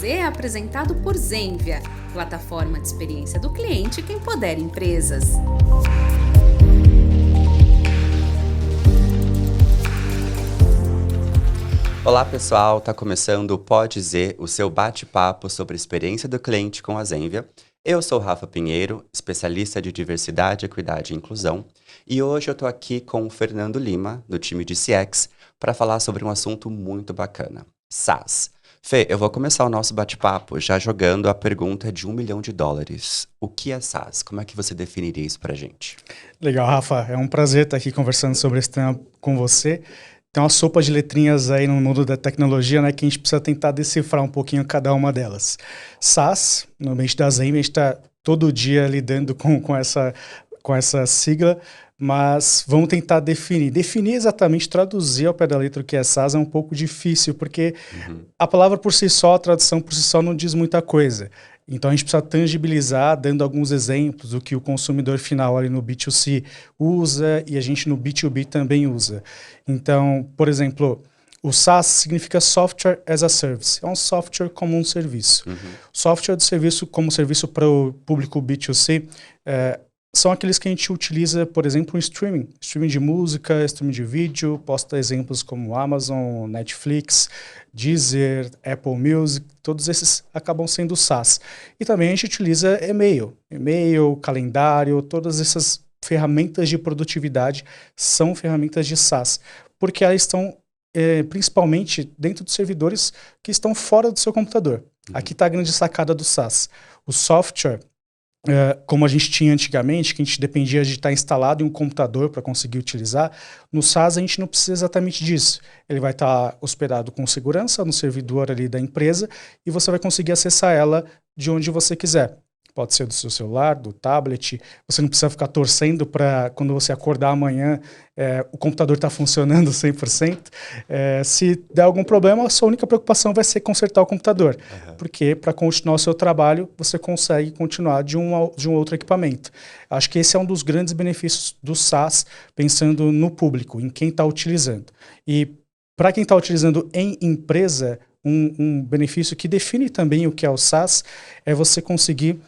Z é apresentado por Zenvia, plataforma de experiência do cliente que empodera empresas. Olá pessoal, está começando o Pode Z, o seu bate-papo sobre a experiência do cliente com a Zenvia. Eu sou o Rafa Pinheiro, especialista de diversidade, equidade e inclusão, e hoje eu estou aqui com o Fernando Lima, do time de CX, para falar sobre um assunto muito bacana, SaaS. Fê, eu vou começar o nosso bate-papo já jogando a pergunta de $1 milhão. O que é SaaS? Como é que você definiria isso para a gente? Legal, Rafa. É um prazer estar aqui conversando sobre esse tema com você. Tem uma sopa de letrinhas aí no mundo da tecnologia, né, que a gente precisa tentar decifrar um pouquinho cada uma delas. SaaS, no ambiente da Zenvia, a gente está todo dia lidando com essa sigla, mas vamos tentar definir. Definir exatamente, traduzir ao pé da letra o que é SaaS é um pouco difícil, porque a palavra por si só, a tradução por si só não diz muita coisa. Então a gente precisa tangibilizar, dando alguns exemplos do que o consumidor final ali no B2C usa e a gente no B2B também usa. Então, por exemplo, o SaaS significa Software as a Service. É um software como um serviço. Software de serviço como serviço para o público B2C são aqueles que a gente utiliza, por exemplo, em streaming de música, streaming de vídeo. Posso dar exemplos como Amazon, Netflix, Deezer, Apple Music, todos esses acabam sendo SaaS. E também a gente utiliza e-mail, calendário, todas essas ferramentas de produtividade são ferramentas de SaaS, porque elas estão principalmente dentro dos servidores que estão fora do seu computador. Aqui está a grande sacada do SaaS. O software, como a gente tinha antigamente, que a gente dependia de estar instalado em um computador para conseguir utilizar, no SaaS a gente não precisa exatamente disso. Ele vai estar hospedado com segurança no servidor ali da empresa e você vai conseguir acessar ela de onde você quiser. Pode ser do seu celular, do tablet, você não precisa ficar torcendo para quando você acordar amanhã o computador está funcionando 100%. Se der algum problema, a sua única preocupação vai ser consertar o computador, porque para continuar o seu trabalho, você consegue continuar de um outro equipamento. Acho que esse é um dos grandes benefícios do SaaS, pensando no público, em quem está utilizando. E para quem está utilizando em empresa, um benefício que define também o que é o SaaS é você conseguir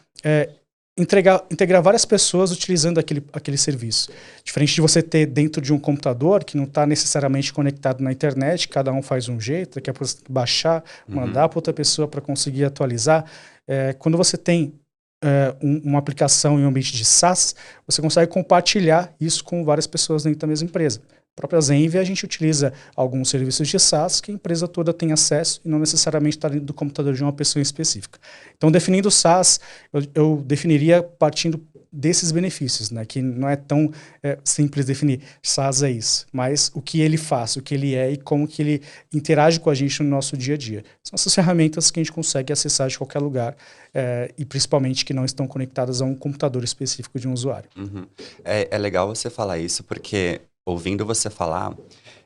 integrar várias pessoas utilizando aquele serviço. Diferente de você ter dentro de um computador que não está necessariamente conectado na internet, cada um faz um jeito, daqui a pouco você tem que baixar, mandar para outra pessoa para conseguir atualizar. Quando você tem uma aplicação em um ambiente de SaaS, você consegue compartilhar isso com várias pessoas dentro da mesma empresa. A própria Zenvia, a gente utiliza alguns serviços de SaaS que a empresa toda tem acesso e não necessariamente está dentro do computador de uma pessoa específica. Então, definindo o SaaS, eu definiria partindo desses benefícios, né? Que não é tão simples definir SaaS é isso, mas o que ele faz, o que ele é e como que ele interage com a gente no nosso dia a dia. São essas ferramentas que a gente consegue acessar de qualquer lugar e principalmente que não estão conectadas a um computador específico de um usuário. É legal você falar isso porque, ouvindo você falar,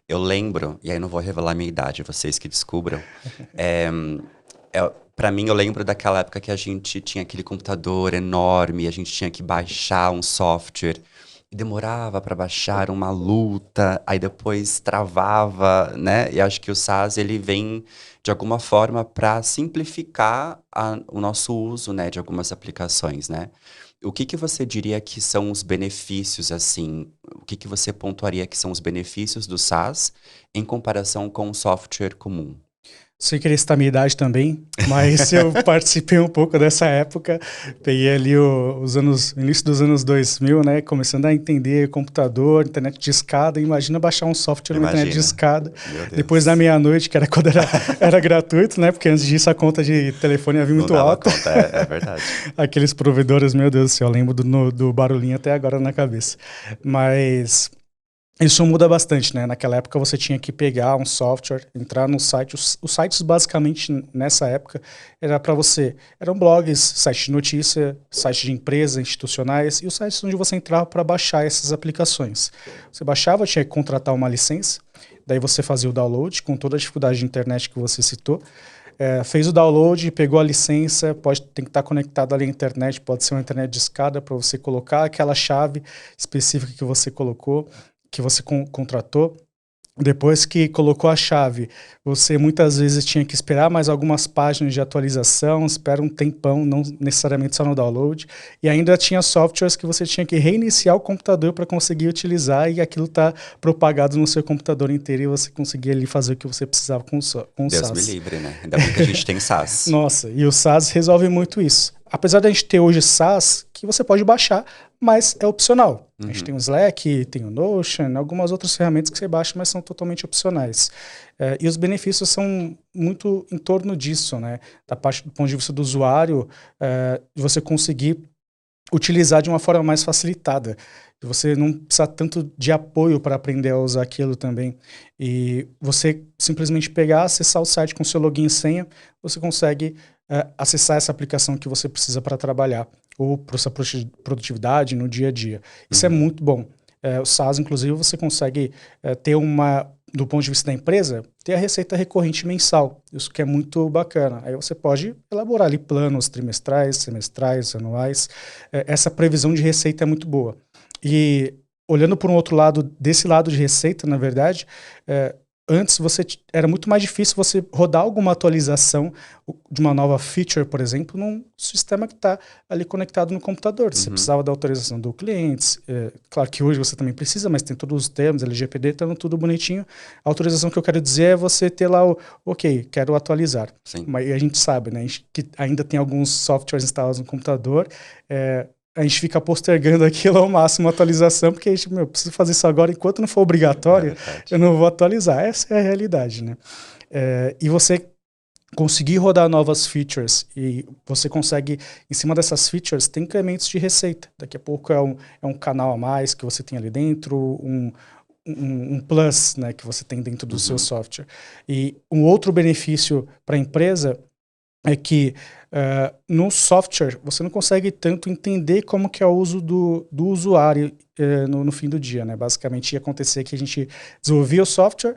eu lembro, e aí não vou revelar a minha idade, vocês que descubram, para mim eu lembro daquela época que a gente tinha aquele computador enorme, a gente tinha que baixar um software, e demorava para baixar uma luta, aí depois travava, né? E acho que o SaaS, ele vem de alguma forma para simplificar o nosso uso, né, de algumas aplicações, né? O que você diria que são os benefícios, assim, o que você pontuaria que são os benefícios do SaaS em comparação com o software comum? Sem querer citar minha idade também, mas eu participei um pouco dessa época, peguei ali o início dos anos 2000, né, começando a entender computador, internet de escada, imagina baixar um software na internet de escada, depois da meia-noite, que era quando era gratuito, né, porque antes disso a conta de telefone ia vir muito alta. Conta, é verdade. Aqueles provedores, meu Deus do céu, eu lembro do barulhinho até agora na cabeça, mas isso muda bastante, né? Naquela época você tinha que pegar um software, entrar no site. Os sites basicamente nessa época eram blogs, sites de notícia, sites de empresas, institucionais e os sites onde você entrava para baixar essas aplicações. Você baixava, tinha que contratar uma licença, daí você fazia o download com toda a dificuldade de internet que você citou. Fez o download, pegou a licença, tem que estar conectado ali à internet, pode ser uma internet de escada para você colocar aquela chave específica que você colocou, que você contratou. Depois que colocou a chave, você muitas vezes tinha que esperar mais algumas páginas de atualização, espera um tempão, não necessariamente só no download, e ainda tinha softwares que você tinha que reiniciar o computador para conseguir utilizar, e aquilo tá propagado no seu computador inteiro e você conseguia ali fazer o que você precisava com o Deus me SaaS. livre, né? Ainda bem que a gente tem SaaS. Nossa, e o SaaS resolve muito isso. Apesar da gente ter hoje SaaS, que você pode baixar, mas é opcional. A gente tem o Slack, tem o Notion, algumas outras ferramentas que você baixa, mas são totalmente opcionais. E os benefícios são muito em torno disso, né? Da parte do ponto de vista do usuário, de você conseguir utilizar de uma forma mais facilitada. Você não precisa tanto de apoio para aprender a usar aquilo também. E você simplesmente pegar, acessar o site com seu login e senha, você consegue acessar essa aplicação que você precisa para trabalhar ou para sua produtividade no dia a dia. Isso é muito bom. O SaaS, inclusive, você consegue ter do ponto de vista da empresa, ter a receita recorrente mensal. Isso que é muito bacana. Aí você pode elaborar ali planos trimestrais, semestrais, anuais. Essa previsão de receita é muito boa. E olhando por um outro lado, desse lado de receita, na verdade, antes era muito mais difícil você rodar alguma atualização de uma nova feature, por exemplo, num sistema que está ali conectado no computador. Você precisava da autorização do cliente. Claro que hoje você também precisa, mas tem todos os termos, LGPD, estando tudo bonitinho. A autorização que eu quero dizer é você ter lá ok, quero atualizar. Sim. Mas a gente sabe, né, que ainda tem alguns softwares instalados no computador, a gente fica postergando aquilo ao máximo a atualização, porque a gente, preciso fazer isso agora, enquanto não for obrigatório, eu não vou atualizar. Essa é a realidade, né? E você conseguir rodar novas features, e você consegue, em cima dessas features, tem incrementos de receita. Daqui a pouco é um canal a mais que você tem ali dentro, um plus, né, que você tem dentro do seu software. E um outro benefício para a empresa é que no software você não consegue tanto entender como que é o uso do usuário no fim do dia, né? Basicamente ia acontecer que a gente desenvolvia o software,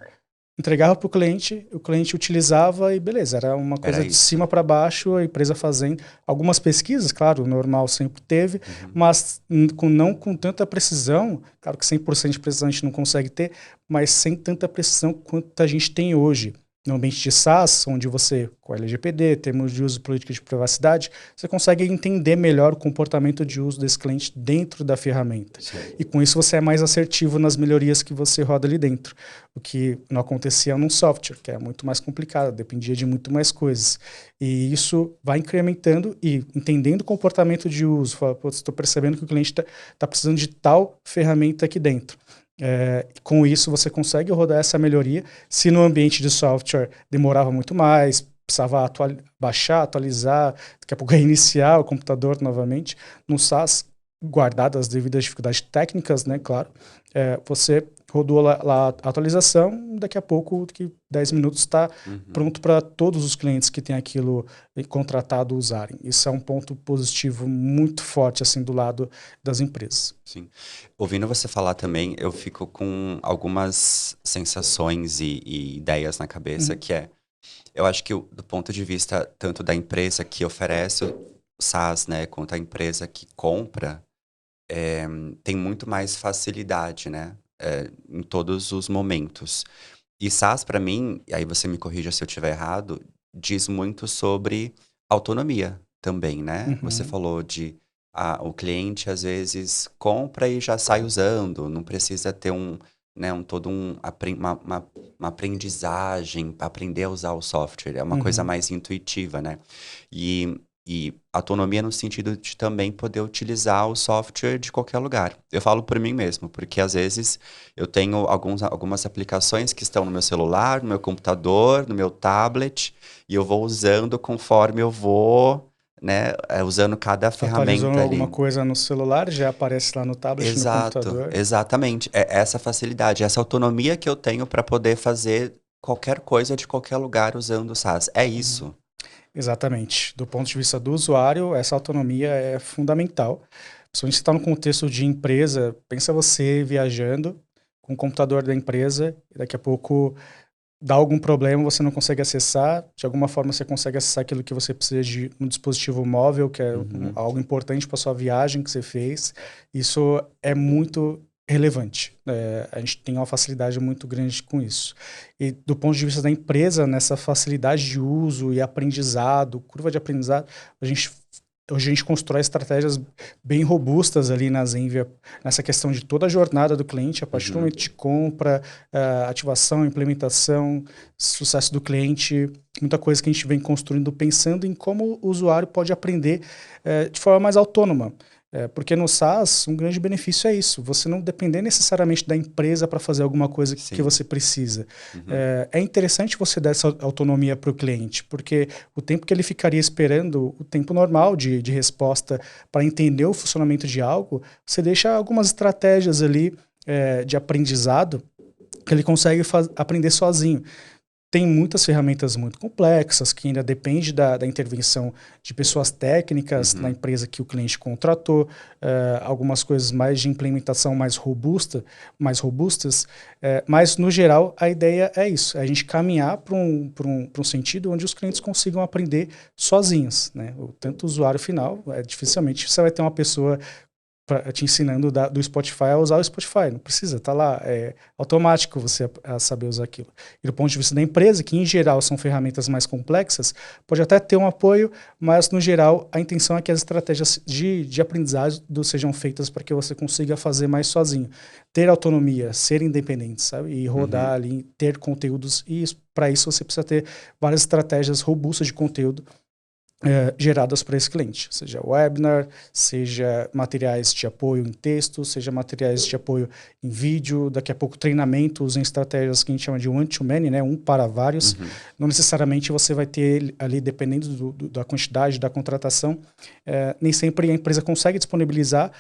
entregava para o cliente utilizava e beleza, era uma coisa de cima para baixo, a empresa fazendo algumas pesquisas, claro, o normal sempre teve, mas não com tanta precisão, claro que 100% de precisão a gente não consegue ter, mas sem tanta precisão quanto a gente tem hoje. No ambiente de SaaS, onde você, com a LGPD, termos de uso política de privacidade, você consegue entender melhor o comportamento de uso desse cliente dentro da ferramenta. Sim. E com isso você é mais assertivo nas melhorias que você roda ali dentro. O que não acontecia num software, que é muito mais complicado, dependia de muito mais coisas. E isso vai incrementando e entendendo o comportamento de uso. Fala, estou percebendo que o cliente está precisando de tal ferramenta aqui dentro. Com isso você consegue rodar essa melhoria. Se no ambiente de software demorava muito mais, precisava baixar, atualizar, daqui a pouco reiniciar o computador novamente, no SaaS, guardadas as devidas dificuldades técnicas, né, claro, você rodou lá a atualização, daqui a pouco, 10 minutos está pronto para todos os clientes que têm aquilo contratado usarem. Isso é um ponto positivo muito forte assim do lado das empresas. Sim. Ouvindo você falar também, eu fico com algumas sensações e ideias na cabeça, que eu acho que do ponto de vista tanto da empresa que oferece o SaaS, né, quanto a empresa que compra, tem muito mais facilidade, né? Em todos os momentos. E SaaS, para mim, e aí você me corrija se eu estiver errado, diz muito sobre autonomia também, né? Você falou de o cliente, às vezes, compra e já sai usando, não precisa ter uma aprendizagem para aprender a usar o software. É uma coisa mais intuitiva, né? E autonomia no sentido de também poder utilizar o software de qualquer lugar. Eu falo por mim mesmo, porque às vezes eu tenho algumas aplicações que estão no meu celular, no meu computador, no meu tablet, e eu vou usando conforme eu vou, né, usando cada ferramenta ali. Alguma coisa no celular, já aparece lá no tablet, no computador. Exatamente. É essa facilidade, essa autonomia que eu tenho para poder fazer qualquer coisa de qualquer lugar usando o SaaS. É isso. Exatamente. Do ponto de vista do usuário, essa autonomia é fundamental. Principalmente se está no contexto de empresa, pensa você viajando com o computador da empresa e daqui a pouco dá algum problema, você não consegue acessar, de alguma forma você consegue acessar aquilo que você precisa de um dispositivo móvel, que é algo importante para sua viagem que você fez. Isso é muito relevante. A gente tem uma facilidade muito grande com isso. E do ponto de vista da empresa, nessa facilidade de uso e aprendizado, curva de aprendizado, hoje a gente constrói estratégias bem robustas ali na Zenvia, nessa questão de toda a jornada do cliente, a partir do momento de compra, ativação, implementação, sucesso do cliente, muita coisa que a gente vem construindo pensando em como o usuário pode aprender de forma mais autônoma. Porque no SaaS, um grande benefício é isso, você não depender necessariamente da empresa para fazer alguma coisa que você precisa. É interessante você dar essa autonomia para o cliente, porque o tempo que ele ficaria esperando, o tempo normal de resposta para entender o funcionamento de algo, você deixa algumas estratégias ali de aprendizado que ele consegue aprender sozinho. Tem muitas ferramentas muito complexas, que ainda depende da intervenção de pessoas técnicas na empresa que o cliente contratou, algumas coisas mais de implementação mais robustas, mas, no geral, a ideia é isso, é a gente caminhar para um sentido onde os clientes consigam aprender sozinhos, né? Tanto o usuário final, dificilmente você vai ter uma pessoa te ensinando do Spotify a usar o Spotify. Não precisa, tá lá. É automático você a saber usar aquilo. E do ponto de vista da empresa, que em geral são ferramentas mais complexas, pode até ter um apoio, mas no geral a intenção é que as estratégias de aprendizagem sejam feitas para que você consiga fazer mais sozinho. Ter autonomia, ser independente, sabe? E rodar ali, ter conteúdos. E para isso você precisa ter várias estratégias robustas de conteúdo geradas para esse cliente, seja webinar, seja materiais de apoio em texto, seja materiais de apoio em vídeo, daqui a pouco treinamentos em estratégias que a gente chama de one-to-many, né, um para vários. Não necessariamente você vai ter ali, dependendo da quantidade da contratação, nem sempre a empresa consegue disponibilizar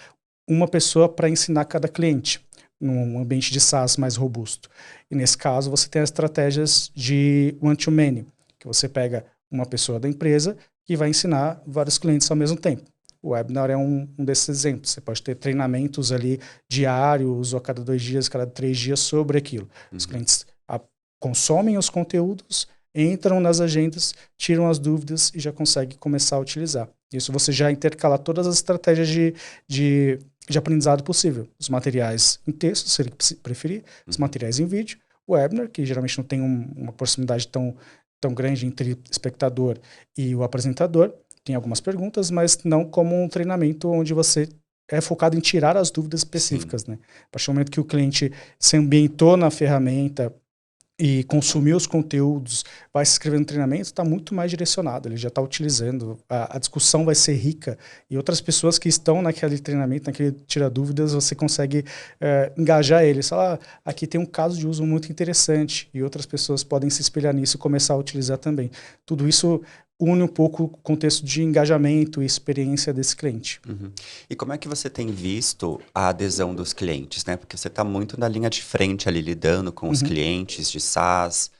uma pessoa para ensinar cada cliente num ambiente de SaaS mais robusto. E nesse caso você tem as estratégias de one-to-many, que você pega uma pessoa da empresa que vai ensinar vários clientes ao mesmo tempo. O webinar é um desses exemplos. Você pode ter treinamentos ali diários, ou a cada 2 dias, cada 3 dias sobre aquilo. Os clientes consomem os conteúdos, entram nas agendas, tiram as dúvidas e já conseguem começar a utilizar. Isso você já intercala todas as estratégias de aprendizado possível. Os materiais em texto, se ele preferir, os materiais em vídeo, o webinar, que geralmente não tem uma proximidade tão grande entre espectador e o apresentador. Tem algumas perguntas, mas não como um treinamento onde você é focado em tirar as dúvidas específicas, né? A partir do momento que o cliente se ambientou na ferramenta e consumiu os conteúdos, vai se inscrever no treinamento, está muito mais direcionado, ele já está utilizando, a discussão vai ser rica e outras pessoas que estão naquele treinamento, naquele tira dúvidas, você consegue engajar eles. Fala, aqui tem um caso de uso muito interessante e outras pessoas podem se espelhar nisso e começar a utilizar também. Tudo isso une um pouco o contexto de engajamento e experiência desse cliente. E como é que você tem visto a adesão dos clientes, né? Porque você está muito na linha de frente ali, lidando com os clientes de SaaS,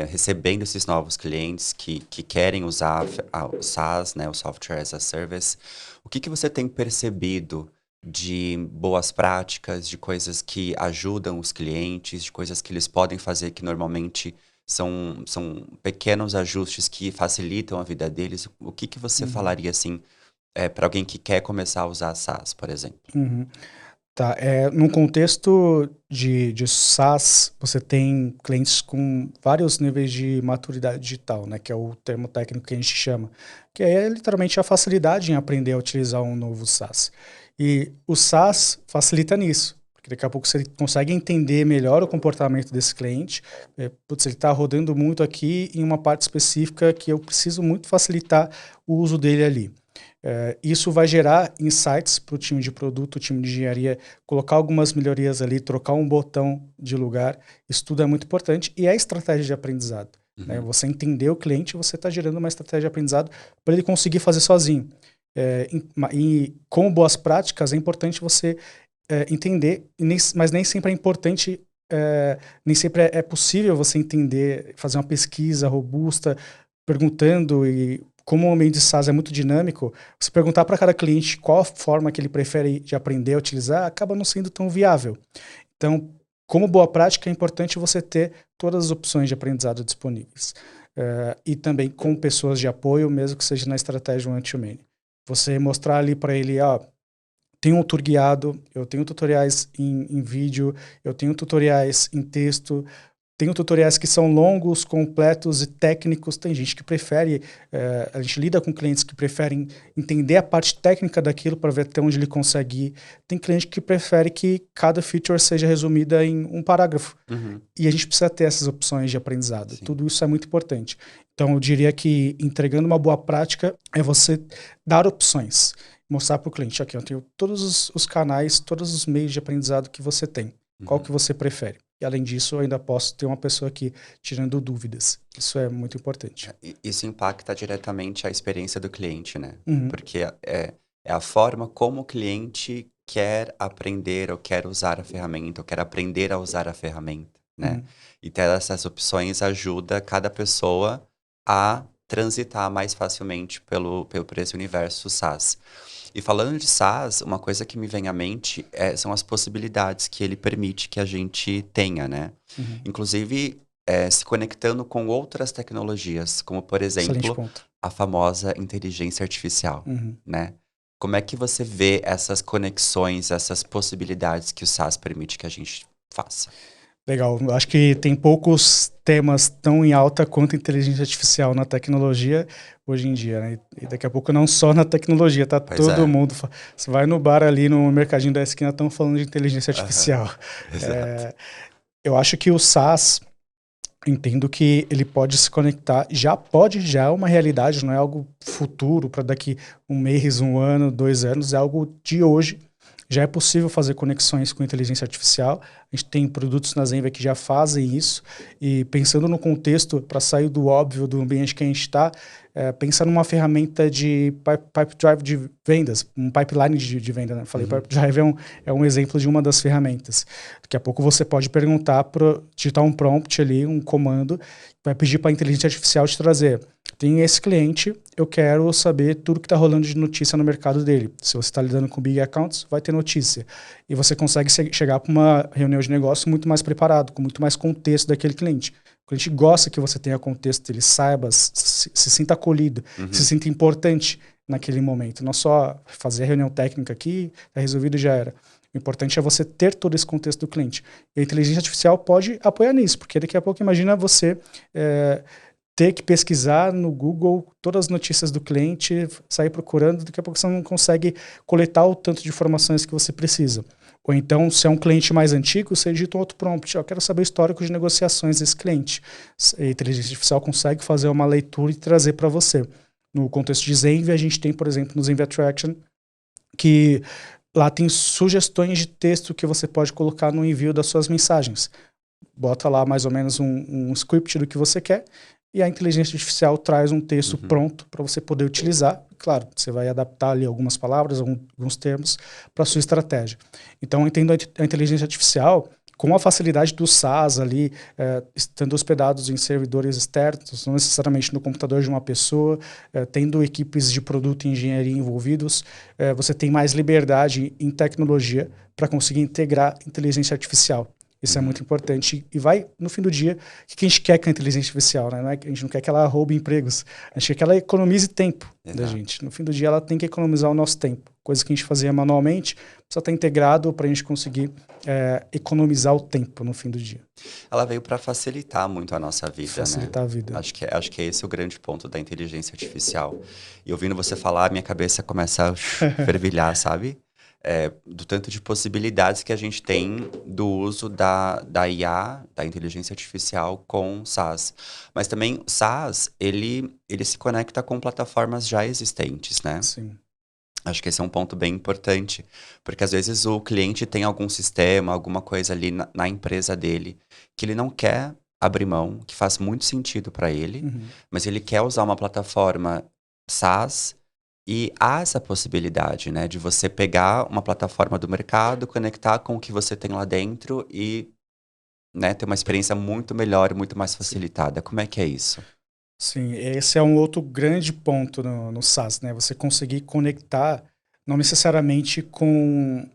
recebendo esses novos clientes que querem usar o SaaS, né? O Software as a Service. O que você tem percebido de boas práticas, de coisas que ajudam os clientes, de coisas que eles podem fazer que normalmente são pequenos ajustes que facilitam a vida deles? O que você falaria, assim, para alguém que quer começar a usar SaaS, por exemplo? Tá, num contexto de SaaS, você tem clientes com vários níveis de maturidade digital, né, que é o termo técnico que a gente chama, que é literalmente a facilidade em aprender a utilizar um novo SaaS. E o SaaS facilita nisso, porque daqui a pouco você consegue entender melhor o comportamento desse cliente. Putz, ele está rodando muito aqui em uma parte específica que eu preciso muito facilitar o uso dele ali. Isso vai gerar insights para o time de produto, o time de engenharia, colocar algumas melhorias ali, trocar um botão de lugar. Isso tudo é muito importante e é estratégia de aprendizado. Né? Você entender o cliente, você está gerando uma estratégia de aprendizado para ele conseguir fazer sozinho. E com boas práticas é importante você entender, mas nem sempre é importante, nem sempre é possível você entender, fazer uma pesquisa robusta, perguntando. E como o ambiente de SaaS é muito dinâmico, você perguntar para cada cliente qual a forma que ele prefere de aprender a utilizar, acaba não sendo tão viável. Então, como boa prática, é importante você ter todas as opções de aprendizado disponíveis. E também com pessoas de apoio, mesmo que seja na estratégia one-to-many. Você mostrar ali para ele, tenho um tour guiado, eu tenho tutoriais em vídeo, eu tenho tutoriais em texto, tenho tutoriais que são longos, completos e técnicos. Tem gente que prefere, a gente lida com clientes que preferem entender a parte técnica daquilo para ver até onde ele consegue ir. Tem cliente que prefere que cada feature seja resumida em um parágrafo. E a gente precisa ter essas opções de aprendizado. Sim. Tudo isso é muito importante. Então, eu diria que entregando uma boa prática é você dar opções. Mostrar para o cliente, aqui eu tenho todos os canais, todos os meios de aprendizado que você tem. Qual que você prefere? E além disso, eu ainda posso ter uma pessoa aqui tirando dúvidas. Isso é muito importante. Isso impacta diretamente a experiência do cliente, né? Porque é a forma como o cliente quer aprender ou quer usar a ferramenta, ou quer aprender a usar a ferramenta, né? E ter essas opções ajuda cada pessoa a transitar mais facilmente por esse universo SaaS. E falando de SaaS, uma coisa que me vem à mente são as possibilidades que ele permite que a gente tenha, né? Inclusive, se conectando com outras tecnologias, como, por exemplo, a famosa inteligência artificial, né? Como é que você vê essas conexões, essas possibilidades que o SaaS permite que a gente faça? Legal. Acho que tem poucos temas tão em alta quanto inteligência artificial na tecnologia hoje em dia, né? E daqui a pouco não só na tecnologia, tá? Todo mundo... Você vai no bar ali no mercadinho da esquina, estão falando de inteligência artificial. Exato. Eu acho que o SaaS, entendo que ele pode se conectar, já é uma realidade, não é algo futuro para daqui um mês, um ano, 2 anos, é algo de hoje. Já é possível fazer conexões com inteligência artificial. A gente tem produtos na Zenvia que já fazem isso. E pensando no contexto, para sair do óbvio do ambiente que a gente está, pensar numa ferramenta de pipe drive de vendas, um pipeline de venda, né? Falei, pipe drive é um exemplo de uma das ferramentas. Daqui a pouco você pode perguntar, digitar um prompt ali, um comando, vai pedir para a inteligência artificial te trazer. Tem esse cliente, eu quero saber tudo que está rolando de notícia no mercado dele. Se você está lidando com big accounts, vai ter notícia. E você consegue chegar para uma reunião de negócio muito mais preparado, com muito mais contexto daquele cliente. O cliente gosta que você tenha contexto, ele saiba, se sinta acolhido, se sinta importante naquele momento. Não só fazer a reunião técnica aqui, tá resolvido e já era. O importante é você ter todo esse contexto do cliente. E a inteligência artificial pode apoiar nisso, porque daqui a pouco imagina você... ter que pesquisar no Google todas as notícias do cliente, sair procurando, daqui a pouco você não consegue coletar o tanto de informações que você precisa. Ou então, se é um cliente mais antigo, você digita um outro prompt. Eu quero saber o histórico de negociações desse cliente. A inteligência artificial consegue fazer uma leitura e trazer para você. No contexto de Zenvia, a gente tem, por exemplo, no Zenvia Attraction, que lá tem sugestões de texto que você pode colocar no envio das suas mensagens. Bota lá mais ou menos um script do que você quer, e a inteligência artificial traz um texto pronto para você poder utilizar. Claro, você vai adaptar ali algumas palavras, alguns termos para a sua estratégia. Então, eu entendo a inteligência artificial com a facilidade do SaaS ali, estando hospedados em servidores externos, não necessariamente no computador de uma pessoa, tendo equipes de produto e engenharia envolvidos, você tem mais liberdade em tecnologia para conseguir integrar inteligência artificial. Isso é muito importante. E vai, no fim do dia, o que a gente quer com a inteligência artificial, né? A gente não quer que ela roube empregos. A gente quer que ela economize tempo da gente. No fim do dia, ela tem que economizar o nosso tempo. Coisa que a gente fazia manualmente, precisa estar integrado para a gente conseguir economizar o tempo no fim do dia. Ela veio para facilitar muito a nossa vida, facilitar né? A vida. Acho que é esse o grande ponto da inteligência artificial. E ouvindo você falar, minha cabeça começa a fervilhar, sabe? Do tanto de possibilidades que a gente tem do uso da IA, da inteligência artificial com SaaS. Mas também o SaaS, ele se conecta com plataformas já existentes, né? Sim. Acho que esse é um ponto bem importante, porque às vezes o cliente tem algum sistema, alguma coisa ali na empresa dele, que ele não quer abrir mão, que faz muito sentido para ele, mas ele quer usar uma plataforma SaaS. E há essa possibilidade, né, de você pegar uma plataforma do mercado, conectar com o que você tem lá dentro e, né, ter uma experiência muito melhor, muito mais facilitada. Como é que é isso? Sim, esse é um outro grande ponto no SaaS, né? Você conseguir conectar, não necessariamente com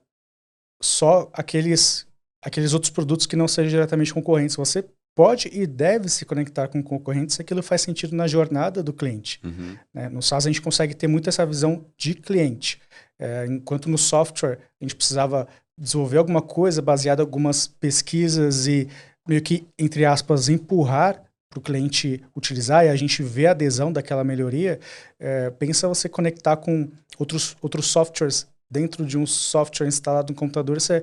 só aqueles outros produtos que não sejam diretamente concorrentes. Você pode e deve se conectar com concorrentes se aquilo faz sentido na jornada do cliente. Né? No SaaS, a gente consegue ter muito essa visão de cliente. Enquanto no software, a gente precisava desenvolver alguma coisa baseada em algumas pesquisas e meio que, entre aspas, empurrar para o cliente utilizar e a gente vê a adesão daquela melhoria, pensa você conectar com outros softwares dentro de um software instalado no computador, isso é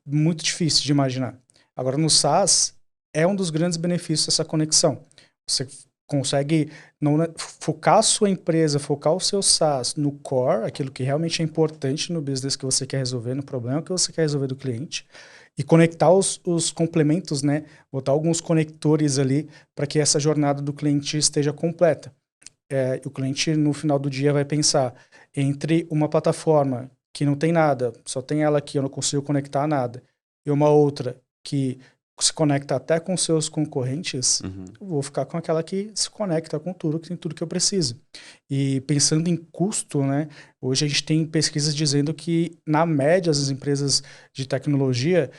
muito difícil de imaginar. Agora, no SaaS, é um dos grandes benefícios dessa conexão. Você consegue focar a sua empresa, focar o seu SaaS no core, aquilo que realmente é importante no business que você quer resolver, no problema que você quer resolver do cliente, e conectar os complementos, né? Botar alguns conectores ali para que essa jornada do cliente esteja completa. O cliente, no final do dia, vai pensar entre uma plataforma que não tem nada, só tem ela aqui, eu não consigo conectar a nada, e uma outra que se conecta até com seus concorrentes, eu vou ficar com aquela que se conecta com tudo, que tem tudo que eu preciso. E pensando em custo, né, hoje a gente tem pesquisas dizendo que, na média, as empresas de tecnologia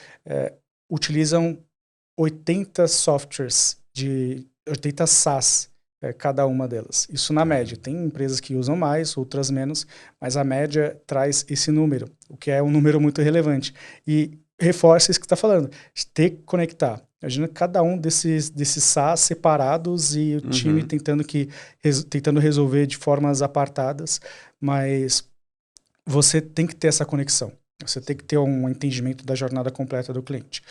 utilizam 80 softwares, 80 SaaS, cada uma delas. Isso na média. Tem empresas que usam mais, outras menos, mas a média traz esse número, o que é um número muito relevante. E reforça isso que você está falando, ter que conectar. Imagina cada um desses SaaS separados e o time tentando resolver de formas apartadas, mas você tem que ter essa conexão. Você tem que ter um entendimento da jornada completa do cliente.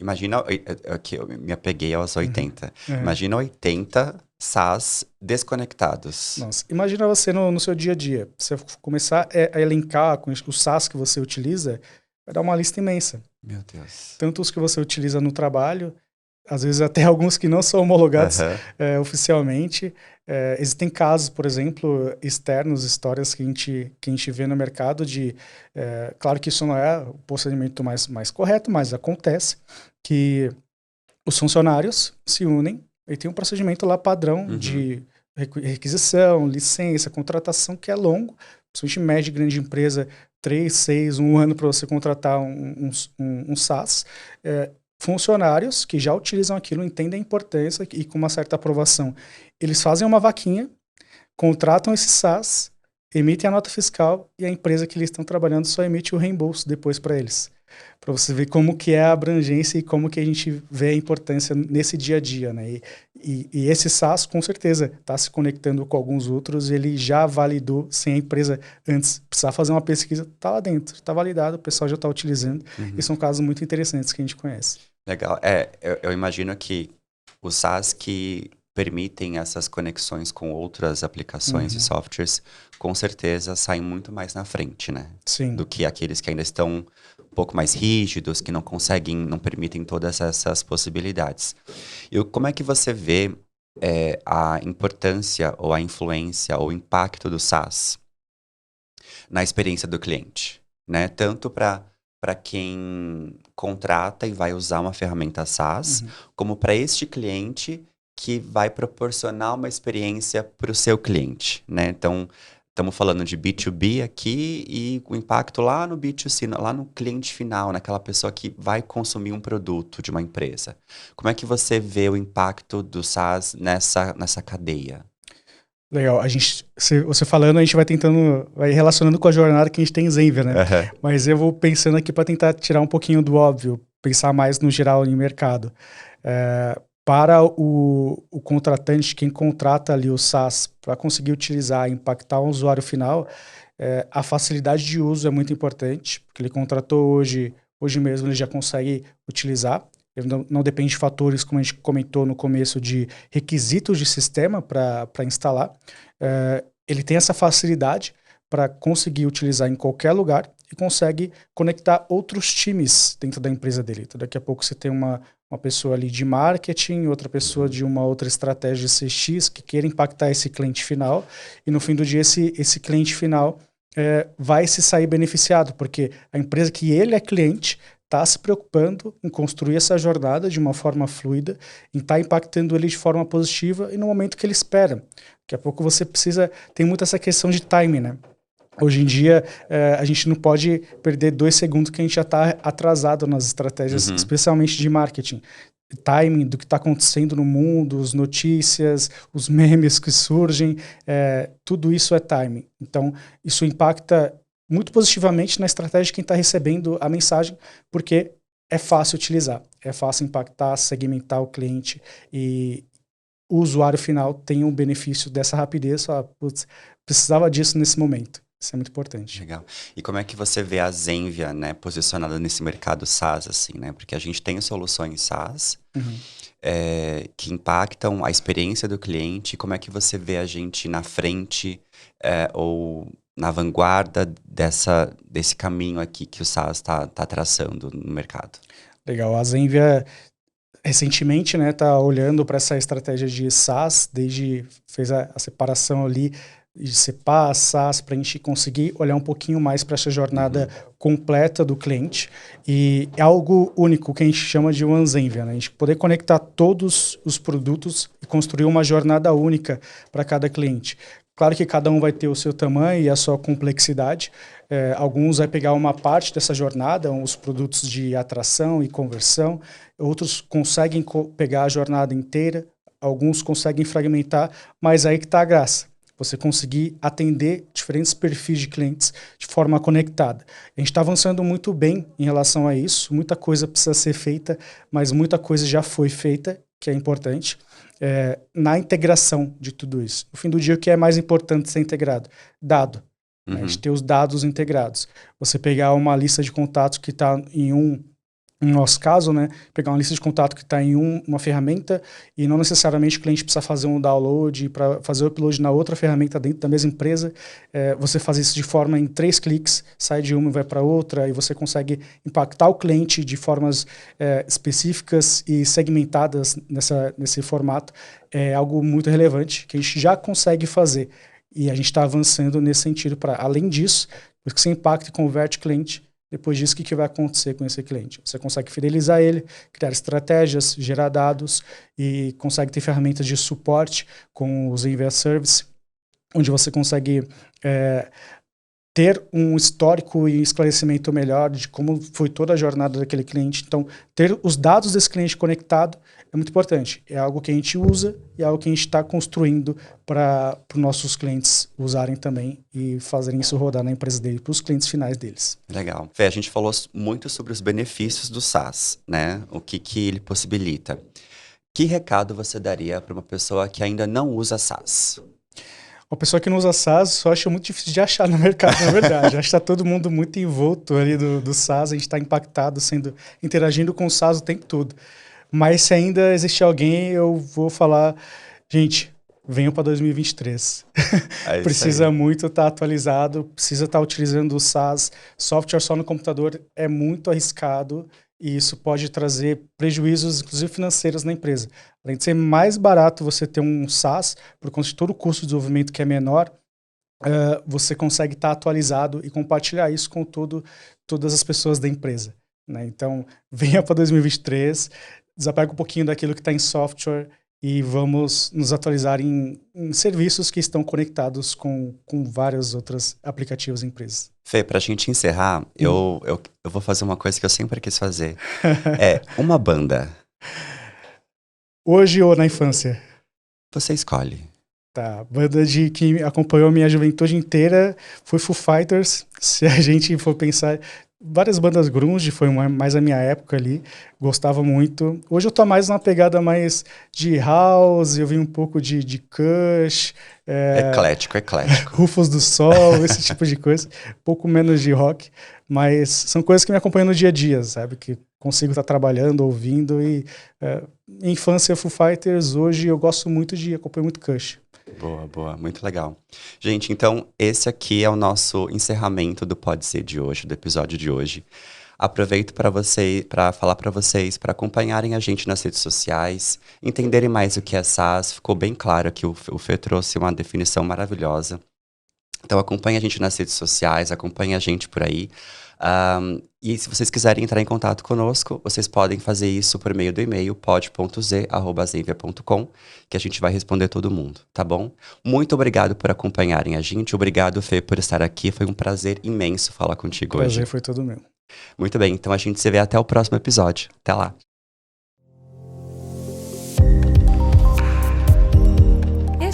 Imagina, que eu me apeguei aos 80. Imagina 80 SaaS desconectados. Nossa, imagina você no seu dia a dia. Você começar a elencar com os SaaS que você utiliza, vai dar uma lista imensa. Meu Deus. Tanto os que você utiliza no trabalho, às vezes até alguns que não são homologados oficialmente. Existem casos, por exemplo, externos, histórias que a gente vê no mercado de... claro que isso não é o procedimento mais correto, mas acontece que os funcionários se unem e tem um procedimento lá padrão de requisição, licença, contratação, que é longo, principalmente média e grande empresa, 3, 6, 1 ano para você contratar um SaaS. Funcionários que já utilizam aquilo, entendem a importância e com uma certa aprovação, eles fazem uma vaquinha, contratam esse SaaS, emitem a nota fiscal e a empresa que eles estão trabalhando só emite o reembolso depois para eles. Para você ver como que é a abrangência e como que a gente vê a importância nesse dia a dia, né? E esse SaaS, com certeza, está se conectando com alguns outros, ele já validou sem a empresa antes precisar fazer uma pesquisa, está lá dentro, está validado, o pessoal já está utilizando, e são casos muito interessantes que a gente conhece. Legal. Eu imagino que os SaaS que permitem essas conexões com outras aplicações e softwares, com certeza saem muito mais na frente, né? Sim. Do que aqueles que ainda estão um pouco mais rígidos, que não conseguem, não permitem todas essas possibilidades. E como é que você vê a importância ou a influência ou o impacto do SaaS na experiência do cliente, né? Tanto para quem contrata e vai usar uma ferramenta SaaS, como para este cliente que vai proporcionar uma experiência para o seu cliente, né? Então, estamos falando de B2B aqui e o impacto lá no B2C, lá no cliente final, naquela pessoa que vai consumir um produto de uma empresa. Como é que você vê o impacto do SaaS nessa cadeia? Legal. Você falando, a gente vai relacionando com a jornada que a gente tem em Zenvia, né? Mas eu vou pensando aqui para tentar tirar um pouquinho do óbvio, pensar mais no geral em mercado. Para o contratante, quem contrata ali o SaaS para conseguir utilizar e impactar o usuário final, a facilidade de uso é muito importante, porque ele contratou hoje mesmo ele já consegue utilizar. Ele não depende de fatores, como a gente comentou no começo, de requisitos de sistema para instalar. Ele tem essa facilidade para conseguir utilizar em qualquer lugar e consegue conectar outros times dentro da empresa dele. Então, daqui a pouco você tem uma pessoa ali de marketing, outra pessoa de uma outra estratégia de CX que queira impactar esse cliente final, e no fim do dia esse cliente final vai se sair beneficiado, porque a empresa que ele é cliente está se preocupando em construir essa jornada de uma forma fluida, em estar impactando ele de forma positiva e no momento que ele espera. Daqui a pouco tem muito essa questão de timing, né? Hoje em dia, a gente não pode perder 2 segundos que a gente já está atrasado nas estratégias, especialmente de marketing. timing do que está acontecendo no mundo, as notícias, os memes que surgem, tudo isso é timing. Então, isso impacta muito positivamente na estratégia de quem está recebendo a mensagem, porque é fácil utilizar, é fácil impactar, segmentar o cliente e o usuário final tem um benefício dessa rapidez. Putz, precisava disso nesse momento. Isso é muito importante. Legal. E como é que você vê a Zenvia, né, posicionada nesse mercado SaaS, assim, né? Porque a gente tem soluções SaaS que impactam a experiência do cliente. Como é que você vê a gente na frente ou na vanguarda desse caminho aqui que o SaaS tá traçando no mercado? Legal. A Zenvia recentemente, né, tá olhando para essa estratégia de SaaS, fez a separação ali de CPaaS, SaaS, para a gente conseguir olhar um pouquinho mais para essa jornada completa do cliente. E é algo único que a gente chama de One Zenvia, né? A gente poder conectar todos os produtos e construir uma jornada única para cada cliente. Claro que cada um vai ter o seu tamanho e a sua complexidade. Alguns vai pegar uma parte dessa jornada, os produtos de atração e conversão. Outros conseguem pegar a jornada inteira. Alguns conseguem fragmentar, mas aí que está a graça. Você conseguir atender diferentes perfis de clientes de forma conectada. A gente está avançando muito bem em relação a isso. Muita coisa precisa ser feita, mas muita coisa já foi feita, que é importante. Na integração de tudo isso. No fim do dia, o que é mais importante ser integrado? Dado. A gente ter os dados integrados. Você pegar uma lista de contatos que está no nosso caso, né, pegar uma lista de contato que está em uma ferramenta e não necessariamente o cliente precisa fazer um download para fazer o upload na outra ferramenta dentro da mesma empresa. Você faz isso de forma em 3 cliques, sai de uma e vai para outra, e você consegue impactar o cliente de formas específicas e segmentadas nesse formato. É algo muito relevante que a gente já consegue fazer e a gente está avançando nesse sentido para, além disso, porque você impacta e converte o cliente. Depois disso, o que vai acontecer com esse cliente? Você consegue fidelizar ele, criar estratégias, gerar dados e consegue ter ferramentas de suporte com os Zenvia Service, onde você consegue ter um histórico e esclarecimento melhor de como foi toda a jornada daquele cliente. Então, ter os dados desse cliente conectado é muito importante. É algo que a gente usa e é algo que a gente está construindo para os nossos clientes usarem também e fazerem isso rodar na empresa dele, para os clientes finais deles. Legal. Fê, a gente falou muito sobre os benefícios do SaaS, né? O que ele possibilita. Que recado você daria para uma pessoa que ainda não usa SaaS? Uma pessoa que não usa SaaS, eu acho muito difícil de achar no mercado, na verdade. Acho que está todo mundo muito envolto ali do SaaS, a gente está impactado, interagindo com o SaaS o tempo todo. Mas se ainda existe alguém, eu vou falar, gente, venham para 2023. Precisa muito estar atualizado, precisa estar utilizando o SaaS. Software só no computador é muito arriscado e isso pode trazer prejuízos, inclusive financeiros, na empresa. Além de ser mais barato você ter um SaaS, por conta de todo o custo de desenvolvimento que é menor, você consegue estar atualizado e compartilhar isso com todas as pessoas da empresa, né? Então, venha para 2023, desapega um pouquinho daquilo que está em software e vamos nos atualizar em serviços que estão conectados com vários outros aplicativos e empresas. Fê, pra gente encerrar, eu vou fazer uma coisa que eu sempre quis fazer. Uma banda. Hoje ou na infância? Você escolhe. Tá, banda que acompanhou a minha juventude inteira foi Foo Fighters. Se a gente for pensar, várias bandas grunge, foi mais a minha época ali, gostava muito. Hoje eu tô mais numa pegada mais de house, eu vi um pouco de Kush. Eclético. Rufus do Sol, esse tipo de coisa. Um pouco menos de rock, mas são coisas que me acompanham no dia a dia, sabe? Que consigo estar trabalhando, ouvindo e... infância Foo Fighters, hoje eu gosto muito acompanho muito Kush. Boa, muito legal. Gente, então esse aqui é o nosso encerramento do Pode Ser de hoje, do episódio de hoje. Aproveito para falar para vocês, para acompanharem a gente nas redes sociais, entenderem mais o que é SaaS. Ficou bem claro que o Fê trouxe uma definição maravilhosa. Então acompanhe a gente nas redes sociais, acompanhe a gente por aí. E se vocês quiserem entrar em contato conosco, vocês podem fazer isso por meio do e-mail pod.z@zenvia.com, que a gente vai responder todo mundo, tá bom? Muito obrigado por acompanharem a gente. Obrigado, Fê, por estar aqui. Foi um prazer imenso falar contigo hoje. O prazer foi todo meu. Muito bem, então a gente se vê até o próximo episódio. Até lá.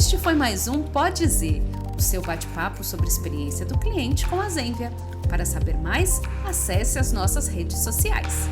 Este foi mais um Pode Dizer, o seu bate-papo sobre experiência do cliente com a Zenvia. Para saber mais, acesse as nossas redes sociais.